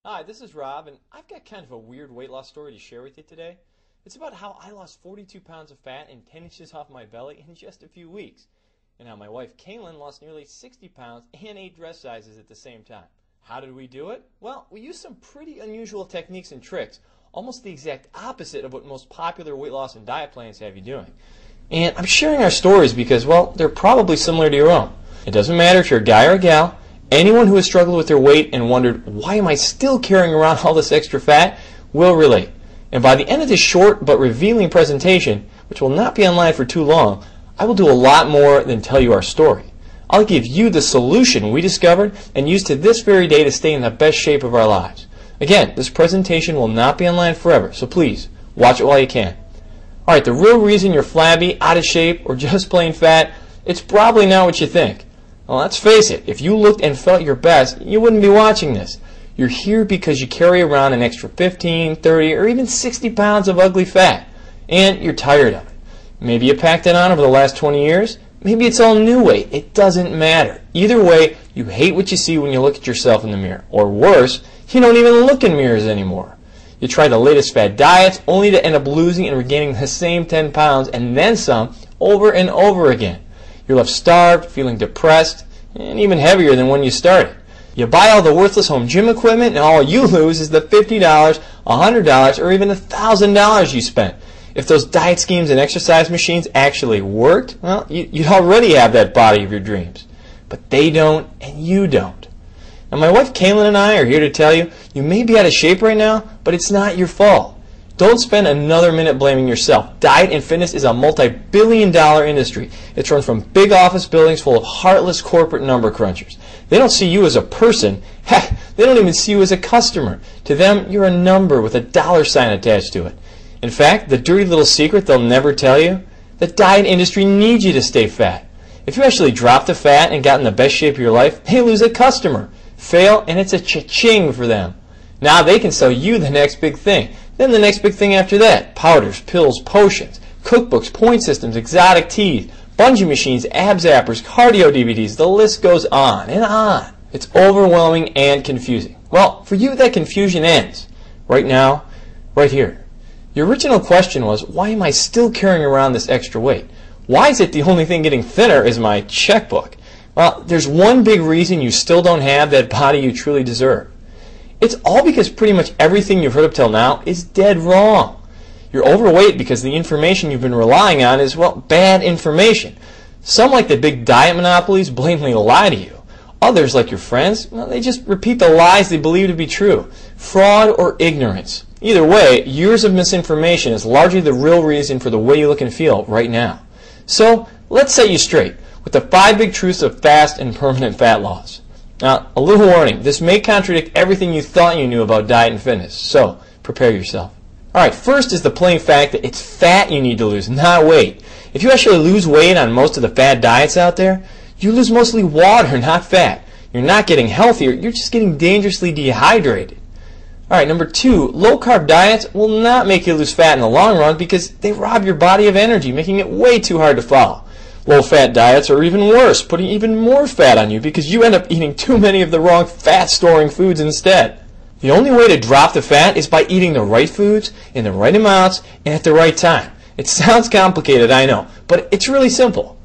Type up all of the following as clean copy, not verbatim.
Hi, this is Rob, and I've got kind of a weird weight loss story to share with you today. It's about how I lost 42 pounds of fat and 10 inches off my belly in just a few weeks, and how my wife Kaylin lost nearly 60 pounds and 8 dress sizes at the same time. How did we do it? Well, we used some pretty unusual techniques and tricks, almost the exact opposite of what most popular weight loss and diet plans have you doing. And I'm sharing our stories because, well, they're probably similar to your own. It doesn't matter if you're a guy or a gal. Anyone who has struggled with their weight and wondered, why am I still carrying around all this extra fat, will relate. And by the end of this short but revealing presentation, which will not be online for too long, I will do a lot more than tell you our story. I'll give you the solution we discovered and use to this very day to stay in the best shape of our lives. Again, this presentation will not be online forever, so please, watch it while you can. Alright, the real reason you're flabby, out of shape, or just plain fat, it's probably not what you think. Well, let's face it, if you looked and felt your best, you wouldn't be watching this. You're here because you carry around an extra 15, 30, or even 60 pounds of ugly fat, and you're tired of it. Maybe you packed it on over the last 20 years. Maybe it's all new weight. It doesn't matter. Either way, you hate what you see when you look at yourself in the mirror. Or worse, you don't even look in mirrors anymore. You try the latest fad diets only to end up losing and regaining the same 10 pounds and then some over and over again. You're left starved, feeling depressed, and even heavier than when you started. You buy all the worthless home gym equipment, and all you lose is the $50, $100, or even $1,000 you spent. If those diet schemes and exercise machines actually worked, well, you'd already have that body of your dreams. But they don't, and you don't. Now, my wife Kaylin and I are here to tell you, you may be out of shape right now, but it's not your fault. Don't spend another minute blaming yourself. Diet and fitness is a multi-billion-dollar industry. It's run from big office buildings full of heartless corporate number crunchers. They don't see you as a person. Heck, they don't even see you as a customer. To them, you're a number with a dollar sign attached to it. In fact, the dirty little secret they'll never tell you, the diet industry needs you to stay fat. If you actually drop the fat and got in the best shape of your life, they lose a customer. Fail, and it's a cha-ching for them. Now they can sell you the next big thing. Then the next big thing after that. Powders, pills, potions, cookbooks, point systems, exotic teas, bungee machines, ab zappers, cardio DVDs. The list goes on and on. It's overwhelming and confusing. Well, for you that confusion ends. Right now, right here. Your original question was, why am I still carrying around this extra weight? Why is it the only thing getting thinner is my checkbook? Well, there's one big reason you still don't have that body you truly deserve. It's all because pretty much everything you've heard up till now is dead wrong. You're overweight because the information you've been relying on is, well, bad information. Some, like the big diet monopolies, blatantly lie to you. Others, like your friends, well, they just repeat the lies they believe to be true. Fraud or ignorance. Either way, years of misinformation is largely the real reason for the way you look and feel right now. So, let's set you straight with the 5 big truths of fast and permanent fat loss. Now, a little warning, this may contradict everything you thought you knew about diet and fitness, so prepare yourself. Alright, first is the plain fact that it's fat you need to lose, not weight. If you actually lose weight on most of the fad diets out there, you lose mostly water, not fat. You're not getting healthier, you're just getting dangerously dehydrated. Alright, number 2, low-carb diets will not make you lose fat in the long run because they rob your body of energy, making it way too hard to follow. Low-fat diets are even worse, putting even more fat on you because you end up eating too many of the wrong fat-storing foods instead. The only way to drop the fat is by eating the right foods in the right amounts and at the right time. It sounds complicated, I know, but it's really simple.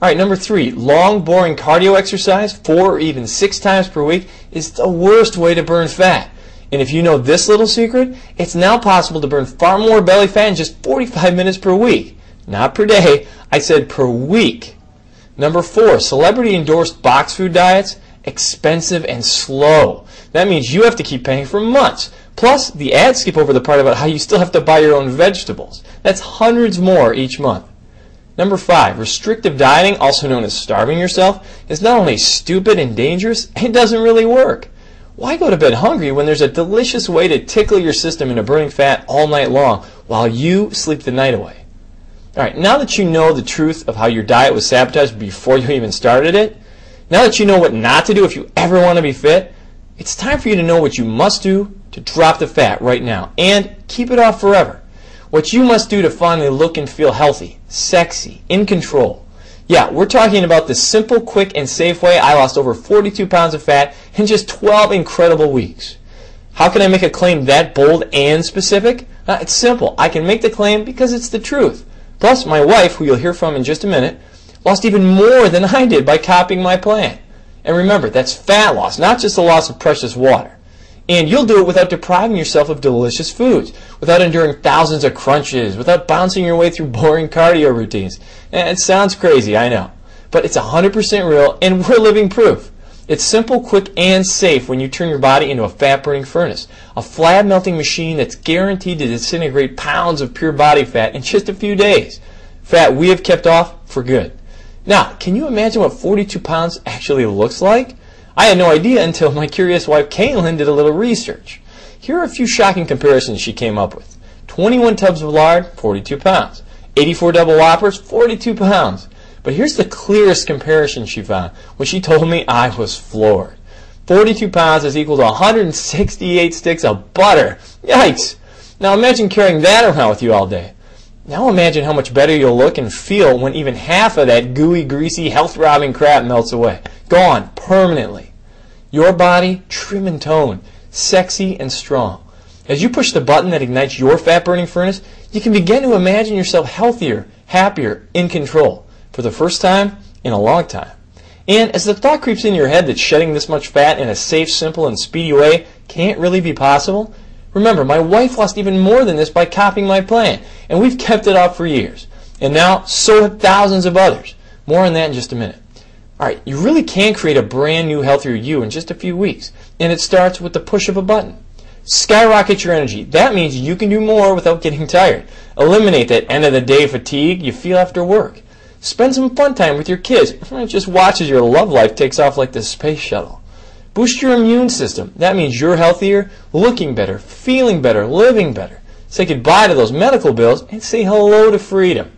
Alright, number 3, long, boring cardio exercise 4 or even 6 times per week is the worst way to burn fat. And if you know this little secret, it's now possible to burn far more belly fat in just 45 minutes per week. Not per day, I said per week. Number 4, celebrity-endorsed box food diets, expensive and slow. That means you have to keep paying for months. Plus, the ads skip over the part about how you still have to buy your own vegetables. That's hundreds more each month. Number 5, restrictive dieting, also known as starving yourself, is not only stupid and dangerous, it doesn't really work. Why go to bed hungry when there's a delicious way to tickle your system into burning fat all night long while you sleep the night away? Alright, now that you know the truth of how your diet was sabotaged before you even started it, now that you know what not to do if you ever want to be fit, it's time for you to know what you must do to drop the fat right now and keep it off forever. What you must do to finally look and feel healthy, sexy, in control. Yeah, we're talking about the simple, quick, and safe way I lost over 42 pounds of fat in just 12 incredible weeks. How can I make a claim that bold and specific? It's simple. I can make the claim because it's the truth. Plus, my wife, who you'll hear from in just a minute, lost even more than I did by copying my plan. And remember, that's fat loss, not just the loss of precious water. And you'll do it without depriving yourself of delicious foods, without enduring thousands of crunches, without bouncing your way through boring cardio routines. And it sounds crazy, I know. But it's 100% real, and we're living proof. It's simple, quick, and safe when you turn your body into a fat-burning furnace, a flab-melting machine that's guaranteed to disintegrate pounds of pure body fat in just a few days. Fat we have kept off for good. Now, can you imagine what 42 pounds actually looks like? I had no idea until my curious wife Caitlin did a little research. Here are a few shocking comparisons she came up with. 21 tubs of lard, 42 pounds. 84 double whoppers, 42 pounds. But here's the clearest comparison she found. When she told me, I was floored. 42 pounds is equal to 168 sticks of butter. Yikes! Now imagine carrying that around with you all day. Now imagine how much better you'll look and feel when even half of that gooey, greasy, health-robbing crap melts away. Gone permanently. Your body, trim and toned, sexy and strong. As you push the button that ignites your fat-burning furnace, you can begin to imagine yourself healthier, happier, in control. For the first time in a long time. And as the thought creeps in your head that shedding this much fat in a safe, simple, and speedy way can't really be possible, remember, my wife lost even more than this by copying my plan, and we've kept it up for years. And now, so have thousands of others. More on that in just a minute. Alright, you really can create a brand new, healthier you in just a few weeks, and it starts with the push of a button. Skyrocket your energy. That means you can do more without getting tired. Eliminate that end-of-the-day fatigue you feel after work. Spend some fun time with your kids. Just watch as your love life takes off like the space shuttle. Boost your immune system. That means you're healthier, looking better, feeling better, living better. Say goodbye to those medical bills and say hello to freedom.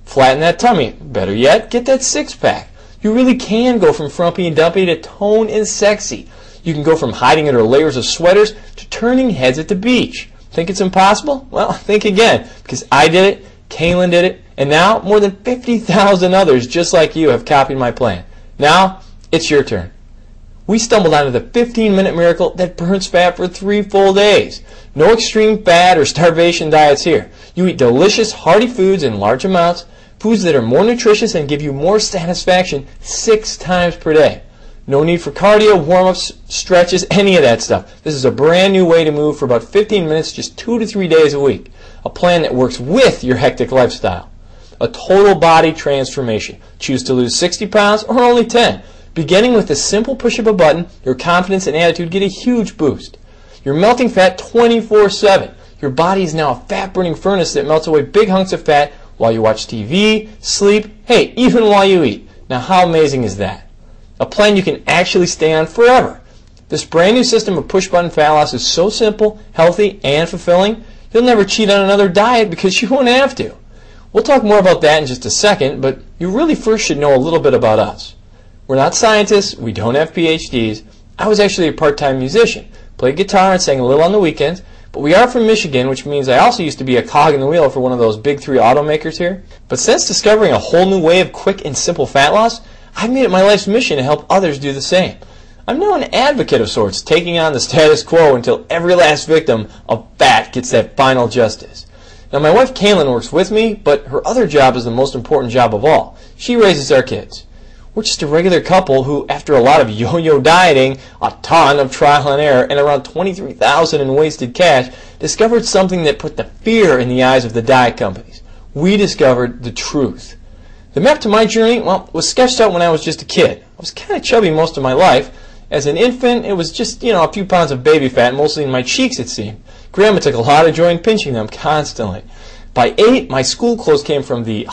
Flatten that tummy. Better yet, get that six-pack. You really can go from frumpy and dumpy to toned and sexy. You can go from hiding under layers of sweaters to turning heads at the beach. Think it's impossible? Well, think again, because I did it, Caitlin did it, and now more than 50,000 others just like you have copied my plan. Now, it's your turn. We stumbled onto the 15-minute miracle that burns fat for 3 full days. No extreme fat or starvation diets here. You eat delicious, hearty foods in large amounts, foods that are more nutritious and give you more satisfaction 6 times per day. No need for cardio, warm-ups, stretches, any of that stuff. This is a brand new way to move for about 15 minutes, just 2 to 3 days a week. A plan that works with your hectic lifestyle. A total body transformation. Choose to lose 60 pounds or only 10. Beginning with the simple push of a button, your confidence and attitude get a huge boost. You're melting fat 24/7. Your body is now a fat-burning furnace that melts away big hunks of fat while you watch TV, sleep, hey, even while you eat. Now how amazing is that? A plan you can actually stay on forever. This brand new system of push-button fat loss is so simple, healthy, and fulfilling, you'll never cheat on another diet because you won't have to. We'll talk more about that in just a second, but you really first should know a little bit about us. We're not scientists, we don't have PhDs. I was actually a part-time musician, played guitar and sang a little on the weekends, but we are from Michigan, which means I also used to be a cog in the wheel for one of those big 3 automakers here. But since discovering a whole new way of quick and simple fat loss, I've made it my life's mission to help others do the same. I'm now an advocate of sorts, taking on the status quo until every last victim of fat gets that final justice. Now, my wife Caitlin works with me, but her other job is the most important job of all. She raises our kids. We're just a regular couple who, after a lot of yo-yo dieting, a ton of trial and error, and around $23,000 in wasted cash, discovered something that put the fear in the eyes of the diet companies. We discovered the truth. The map to my journey, well, was sketched out when I was just a kid. I was kind of chubby most of my life. As an infant, it was just, a few pounds of baby fat, mostly in my cheeks, it seemed. Grandma took a lot of joy in pinching them constantly. By 8, my school clothes came from the